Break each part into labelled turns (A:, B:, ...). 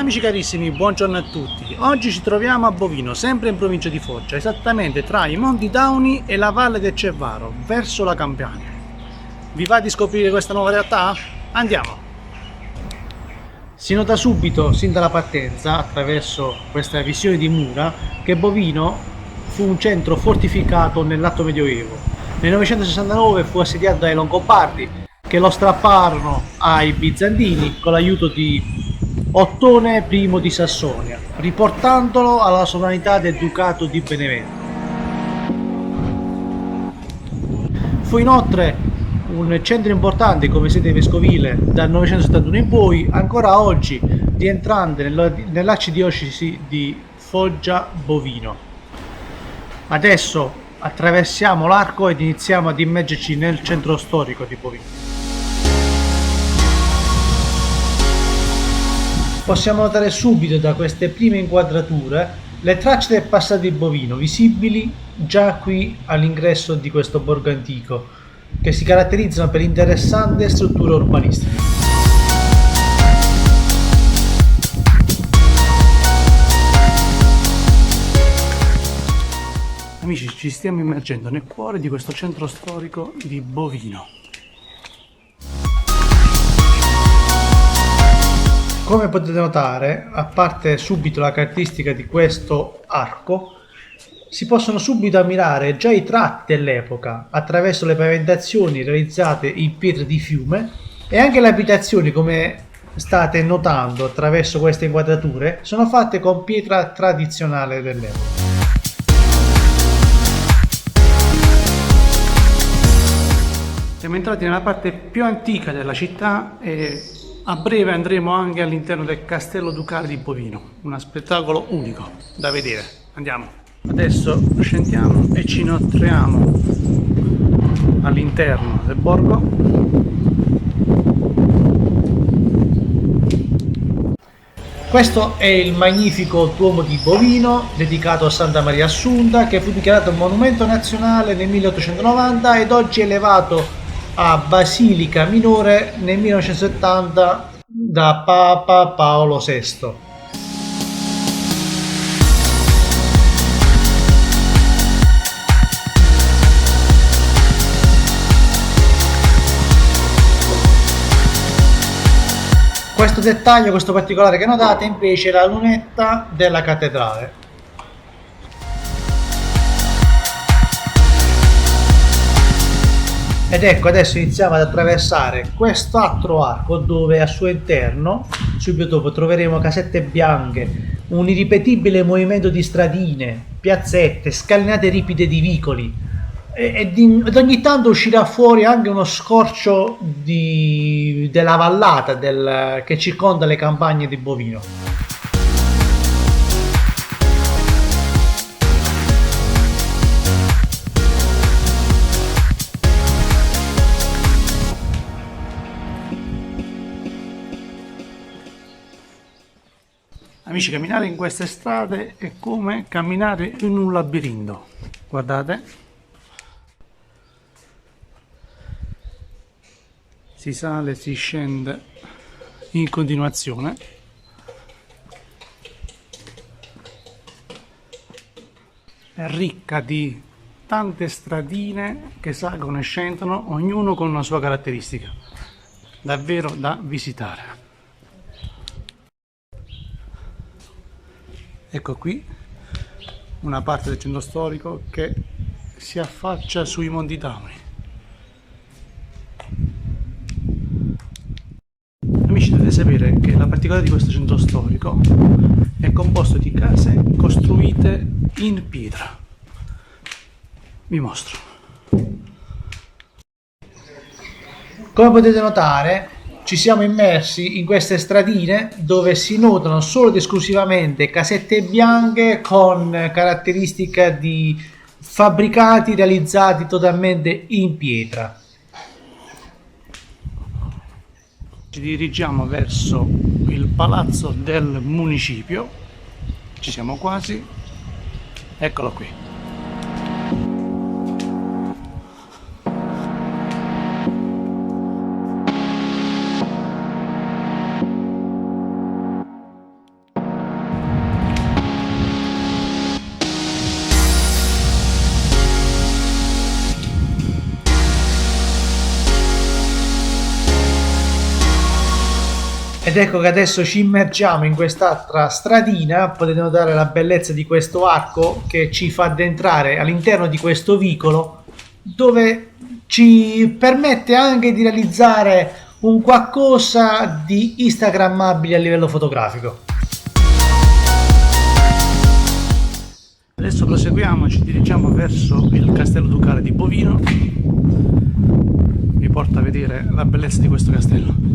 A: Amici carissimi, buongiorno a tutti. Oggi ci troviamo a Bovino, sempre in provincia di Foggia, esattamente tra i Monti Dauni e la Valle del Cervaro, verso la Campania. Vi va di scoprire questa nuova realtà? Andiamo! Si nota subito, sin dalla partenza, attraverso questa visione di mura, che Bovino fu un centro fortificato nell'Alto Medioevo. Nel 969 fu assediato dai Longobardi, che lo strapparono ai Bizantini con l'aiuto di Ottone I di Sassonia, riportandolo alla sovranità del Ducato di Benevento. Fu inoltre un centro importante come sede vescovile dal 971 in poi, ancora oggi rientrante nell'arcidiocesi di Foggia Bovino. Adesso attraversiamo l'arco ed iniziamo ad immergerci nel centro storico di Bovino. Possiamo notare subito da queste prime inquadrature le tracce del passato di Bovino, visibili già qui all'ingresso di questo borgo antico, che si caratterizzano per interessante struttura urbanistica. Amici, ci stiamo immergendo nel cuore di questo centro storico di Bovino. Come potete notare, a parte subito la caratteristica di questo arco, si possono subito ammirare già i tratti dell'epoca attraverso le pavimentazioni realizzate in pietra di fiume e anche le abitazioni, come state notando attraverso queste inquadrature, sono fatte con pietra tradizionale dell'epoca. Siamo entrati nella parte più antica della città e a breve andremo anche all'interno del Castello Ducale di Bovino, uno spettacolo unico da vedere. Andiamo! Adesso scendiamo e ci inoltriamo all'interno del borgo. Questo è il magnifico Duomo di Bovino, dedicato a Santa Maria Assunta, che fu dichiarato monumento nazionale nel 1890 ed oggi è elevato a Basilica Minore nel 1970 da Papa Paolo VI. Questo dettaglio, questo particolare che notate invece è la lunetta della cattedrale. Ed ecco, adesso iniziamo ad attraversare quest'altro arco dove al suo interno, subito dopo, troveremo casette bianche, un irripetibile movimento di stradine, piazzette, scalinate ripide di vicoli ed ogni tanto uscirà fuori anche uno scorcio della vallata che circonda le campagne di Bovino. Amici, camminare in queste strade è come camminare in un labirinto. Guardate. Si sale, si scende in continuazione. È ricca di tante stradine che salgono e scendono, ognuno con una sua caratteristica. Davvero da visitare. Ecco qui una parte del centro storico che si affaccia sui Monti Dauni. Amici, dovete sapere che la particolarità di questo centro storico è composto di case costruite in pietra. Vi mostro. Come potete notare, ci siamo immersi in queste stradine dove si notano solo ed esclusivamente casette bianche con caratteristica di fabbricati realizzati totalmente in pietra. Ci dirigiamo verso il palazzo del municipio, ci siamo quasi, eccolo qui. Ed ecco che adesso ci immergiamo in quest'altra stradina. Potete notare la bellezza di questo arco che ci fa addentrare all'interno di questo vicolo, dove ci permette anche di realizzare un qualcosa di instagrammabile a livello fotografico. Adesso proseguiamo, ci dirigiamo verso il castello ducale di Bovino. Vi porto a vedere la bellezza di questo castello.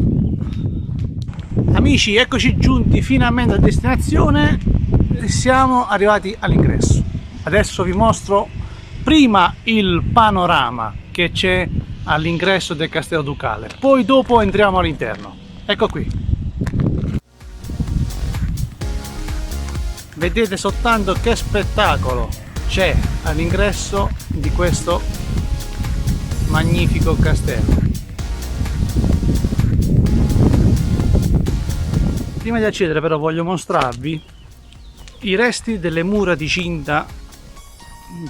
A: Amici, eccoci giunti finalmente a destinazione, siamo arrivati all'ingresso. Adesso vi mostro prima il panorama che c'è all'ingresso del castello ducale, poi dopo entriamo all'interno. Ecco qui. Vedete soltanto che spettacolo c'è all'ingresso di questo magnifico castello. Prima di accedere però voglio mostrarvi i resti delle mura di cinta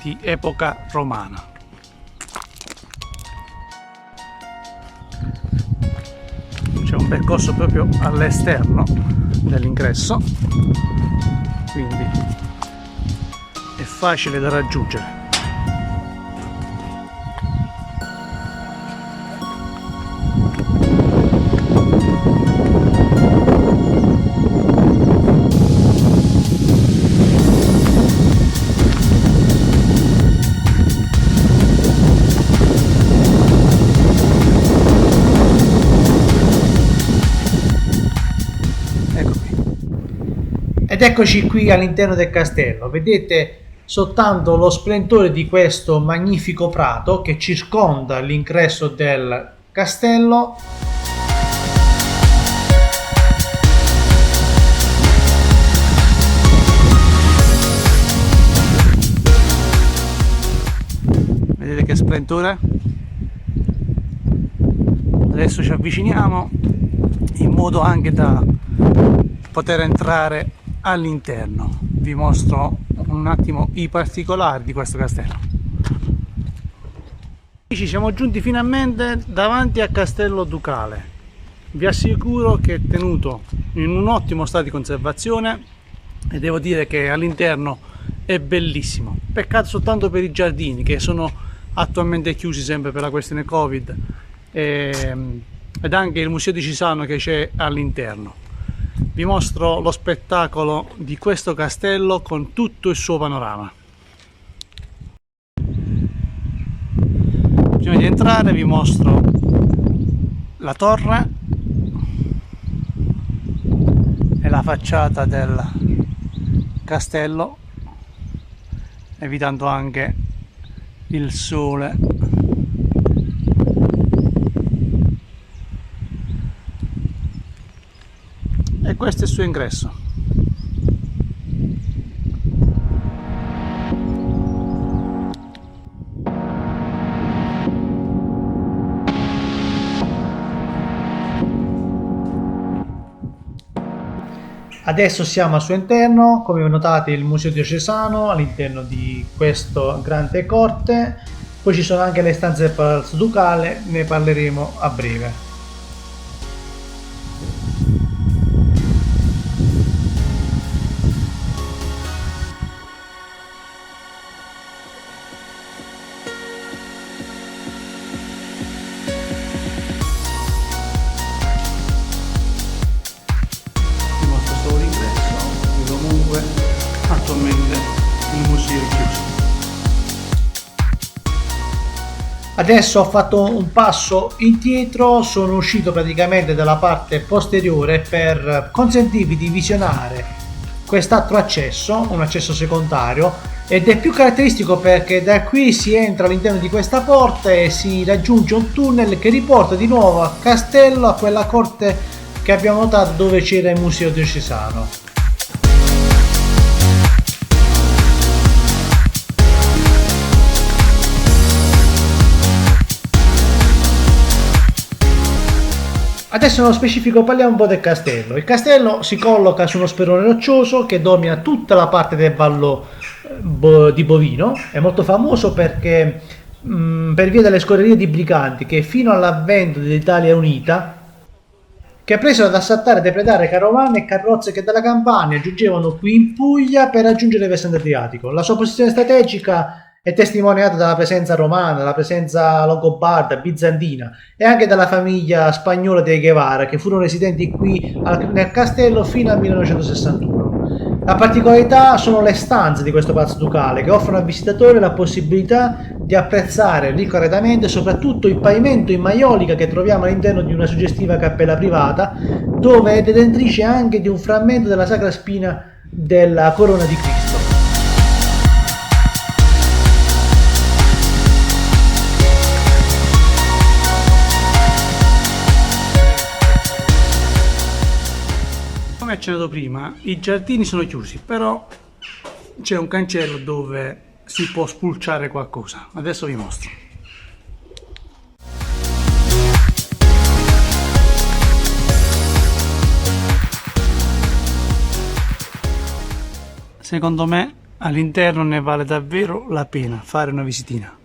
A: di epoca romana. C'è un percorso proprio all'esterno dell'ingresso, quindi è facile da raggiungere. Ed eccoci qui all'interno del castello, vedete soltanto lo splendore di questo magnifico prato che circonda l'ingresso del castello. Vedete che splendore? Adesso ci avviciniamo in modo anche da poter entrare all'interno. Vi mostro un attimo i particolari di questo castello. Ci siamo giunti finalmente davanti al castello ducale. Vi assicuro che è tenuto in un ottimo stato di conservazione e devo dire che all'interno è bellissimo. Peccato soltanto per i giardini che sono attualmente chiusi sempre per la questione Covid, ed anche il museo di Cisano che c'è all'interno. Vi mostro lo spettacolo di questo castello con tutto il suo panorama. Prima di entrare vi mostro la torre e la facciata del castello, evitando anche il sole. E questo è il suo ingresso. Adesso siamo al suo interno, come notate il museo diocesano all'interno di questo grande corte, poi ci sono anche le stanze del palazzo ducale, ne parleremo a breve. Attualmente il museo è chiuso. Adesso ho fatto un passo indietro, sono uscito praticamente dalla parte posteriore per consentirvi di visionare quest'altro accesso, un accesso secondario, ed è più caratteristico perché da qui si entra all'interno di questa porta e si raggiunge un tunnel che riporta di nuovo al castello, a quella corte che abbiamo notato dove c'era il museo diocesano. Adesso nello specifico parliamo un po' del castello. Il castello si colloca su uno sperone roccioso che domina tutta la parte del vallo di Bovino. È molto famoso perché per via delle scorrerie di briganti che fino all'avvento dell'Italia Unita, che presero ad assaltare e depredare carovane e carrozze che dalla Campania giungevano qui in Puglia per raggiungere il versante adriatico. La sua posizione strategica è testimoniata dalla presenza romana, dalla presenza longobarda, bizantina e anche dalla famiglia spagnola dei Guevara, che furono residenti qui nel castello fino al 1961. La particolarità sono le stanze di questo palazzo ducale, che offrono al visitatore la possibilità di apprezzare il ricco arredamento e soprattutto il pavimento in maiolica che troviamo all'interno di una suggestiva cappella privata, dove è detentrice anche di un frammento della Sacra Spina della Corona di Cristo. Come accennato prima, i giardini sono chiusi, però c'è un cancello dove si può spulciare qualcosa. Adesso vi mostro. Secondo me all'interno ne vale davvero la pena fare una visitina,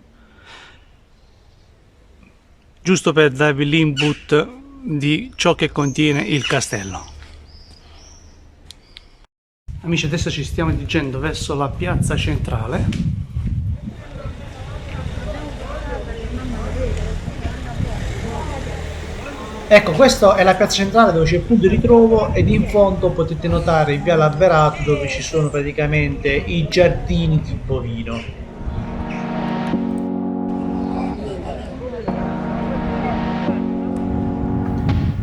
A: giusto per darvi l'input di ciò che contiene il castello. Amici, adesso ci stiamo dirigendo verso la piazza centrale. Ecco, questa è la piazza centrale dove c'è il punto di ritrovo ed in fondo potete notare il viale alberato dove ci sono praticamente i giardini di Bovino.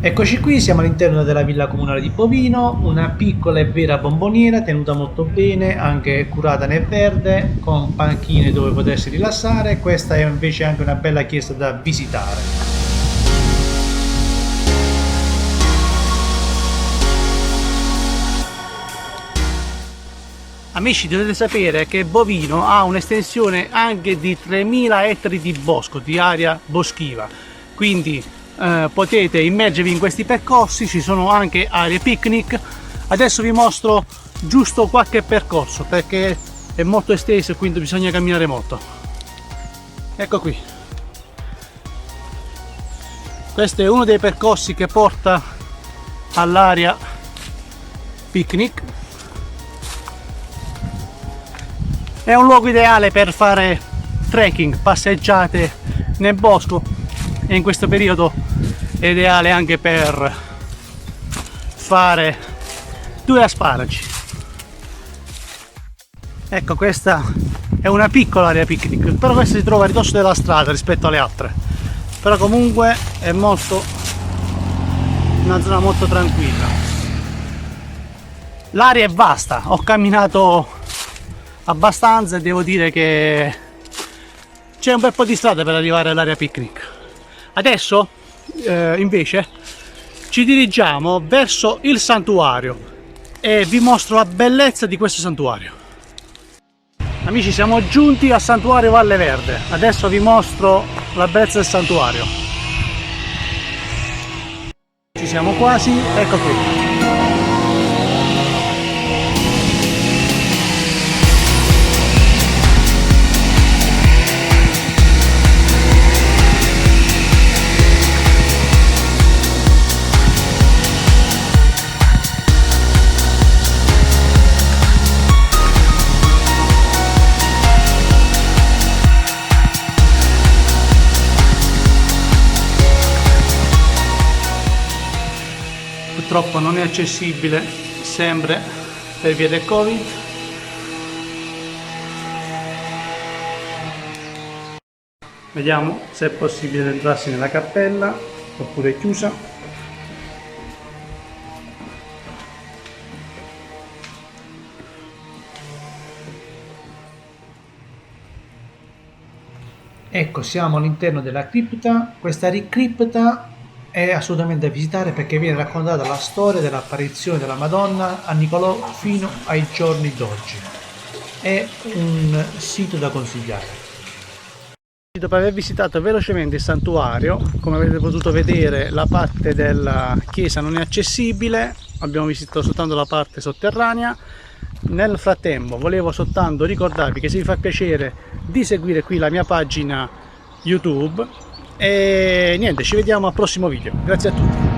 A: Eccoci qui, siamo all'interno della villa comunale di Bovino, una piccola e vera bomboniera tenuta molto bene, anche curata nel verde, con panchine dove potersi rilassare. Questa è invece anche una bella chiesa da visitare. Amici, dovete sapere che Bovino ha un'estensione anche di 3000 ettari di bosco, di area boschiva, quindi potete immergervi in questi percorsi. Ci sono anche aree picnic. Adesso vi mostro giusto qualche percorso perché è molto esteso e quindi bisogna camminare molto. Ecco qui, questo è uno dei percorsi che porta all'area picnic. È un luogo ideale per fare trekking, passeggiate nel bosco, e in questo periodo è ideale anche per fare 2 asparagi. Ecco, questa è una piccola area picnic, però questa si trova a ridosso della strada rispetto alle altre, però comunque è una zona molto tranquilla. L'area è vasta, ho camminato abbastanza e devo dire che c'è un bel po' di strada per arrivare all'area picnic. Adesso invece ci dirigiamo verso il santuario e vi mostro la bellezza di questo santuario. Amici, siamo giunti al santuario Valle Verde. Adesso vi mostro la bellezza del santuario. Ci siamo quasi, ecco qui. Purtroppo non è accessibile sempre per via del Covid. Vediamo se è possibile entrarsi nella cappella oppure è chiusa. Ecco, siamo all'interno della cripta. Questa cripta è assolutamente da visitare perché viene raccontata la storia dell'apparizione della Madonna a Nicolò fino ai giorni d'oggi. È un sito da consigliare. Dopo aver visitato velocemente il santuario, come avete potuto vedere, la parte della chiesa non è accessibile, abbiamo visitato soltanto la parte sotterranea. Nel frattempo volevo soltanto ricordarvi che se vi fa piacere di seguire qui la mia pagina YouTube. E niente, ci vediamo al prossimo video. Grazie a tutti.